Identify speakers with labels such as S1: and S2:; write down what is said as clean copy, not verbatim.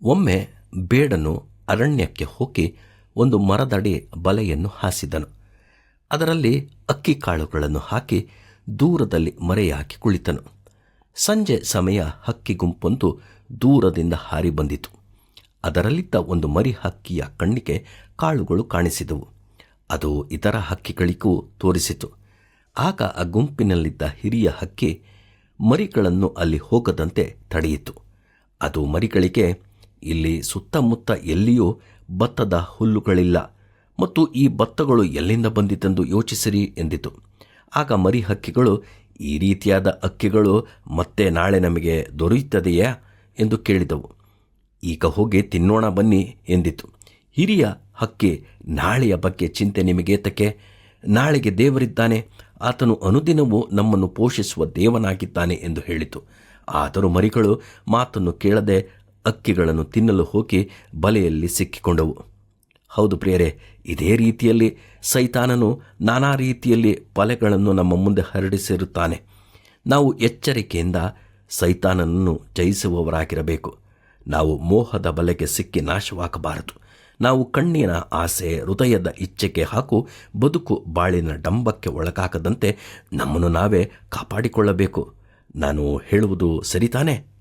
S1: ಒಮ್ಮೆ ಬೇಡನು ಅರಣ್ಯಕ್ಕೆ ಹೋಗಿ ಒಂದು ಮರದಡಿ ಬಲೆಯನ್ನು ಹಾಸಿದನು. ಅದರಲ್ಲಿ ಅಕ್ಕಿ ಕಾಳುಗಳನ್ನು ಹಾಕಿ ದೂರದಲ್ಲಿ ಮರೆಯಾಕಿ ಕುಳಿತನು. ಸಂಜೆ ಸಮಯ ಹಕ್ಕಿ ಗುಂಪೊಂದು ದೂರದಿಂದ ಹಾರಿ ಬಂದಿತು. ಅದರಲ್ಲಿದ್ದ ಒಂದು ಮರಿ ಹಕ್ಕಿಯ ಕಣ್ಣಿಗೆ ಕಾಳುಗಳು ಕಾಣಿಸಿದವು. ಅದು ಇತರ ಹಕ್ಕಿಗಳಿಗೂ ತೋರಿಸಿತು. ಆಗ ಆ ಗುಂಪಿನಲ್ಲಿದ್ದ ಹಿರಿಯ ಹಕ್ಕಿ ಮರಿಗಳನ್ನು ಅಲ್ಲಿ ಹೋಗದಂತೆ ತಡೆಯಿತು. ಅದು ಮರಿಗಳಿಗೆ, ಇಲ್ಲಿ ಸುತ್ತಮುತ್ತ ಎಲ್ಲಿಯೂ ಭತ್ತದ ಹುಲ್ಲುಗಳಿಲ್ಲ ಮತ್ತು ಈ ಭತ್ತಗಳು ಎಲ್ಲಿಂದ ಬಂದಿತೆಂದು ಯೋಚಿಸಿರಿ ಎಂದಿತು. ಆಗ ಮರಿ ಹಕ್ಕಿಗಳು, ಈ ರೀತಿಯಾದ ಅಕ್ಕಿಗಳು ಮತ್ತೆ ನಾಳೆ ನಮಗೆ ದೊರೆಯುತ್ತದೆಯಾ ಎಂದು ಕೇಳಿದವು. ಈಗ ಹೋಗಿ ತಿನ್ನೋಣ ಬನ್ನಿ ಎಂದಿತು. ಹಿರಿಯ ಹಕ್ಕಿ, ನಾಳೆಯ ಬಗ್ಗೆ ಚಿಂತೆ ನಿಮಗೇತಕ್ಕೆ? ನಾಳೆಗೆ ದೇವರಿದ್ದಾನೆ, ಆತನು ಅನುದಿನವೂ ನಮ್ಮನ್ನು ಪೋಷಿಸುವ ದೇವನಾಗಿದ್ದಾನೆ ಎಂದು ಹೇಳಿತು. ಆದರೂ ಮರಿಗಳು ಮಾತನ್ನು ಕೇಳದೆ ಅಕ್ಕಿಗಳನ್ನು ತಿನ್ನಲು ಹೋಗಿ ಬಲೆಯಲ್ಲಿ ಸಿಕ್ಕಿಕೊಂಡವು. ಹೌದು ಪ್ರಿಯರೇ, ಇದೇ ರೀತಿಯಲ್ಲಿ ಸೈತಾನನು ನಾನಾ ರೀತಿಯಲ್ಲಿ ಬಲೆಗಳನ್ನು ನಮ್ಮ ಮುಂದೆ ಹರಡಿಸಿರುತ್ತಾನೆ. ನಾವು ಎಚ್ಚರಿಕೆಯಿಂದ ಸೈತಾನನನ್ನು ಜಯಿಸುವವರಾಗಿರಬೇಕು. ನಾವು ಮೋಹದ ಬಲೆಗೆ ಸಿಕ್ಕಿ ನಾಶವಾಗಬಾರದು. ನಾವು ಕಣ್ಣಿನ ಆಸೆ, ಹೃದಯದ ಇಚ್ಛೆಗೆ ಹಾಗೂ ಬದುಕು ಬಾಳಿನ ಡಂಬಕ್ಕೆ ಒಳಗಾಗದಂತೆ ನಮ್ಮನ್ನು ನಾವೇ ಕಾಪಾಡಿಕೊಳ್ಳಬೇಕು. ನಾನು ಹೇಳುವುದು ಸರಿತಾನೆ?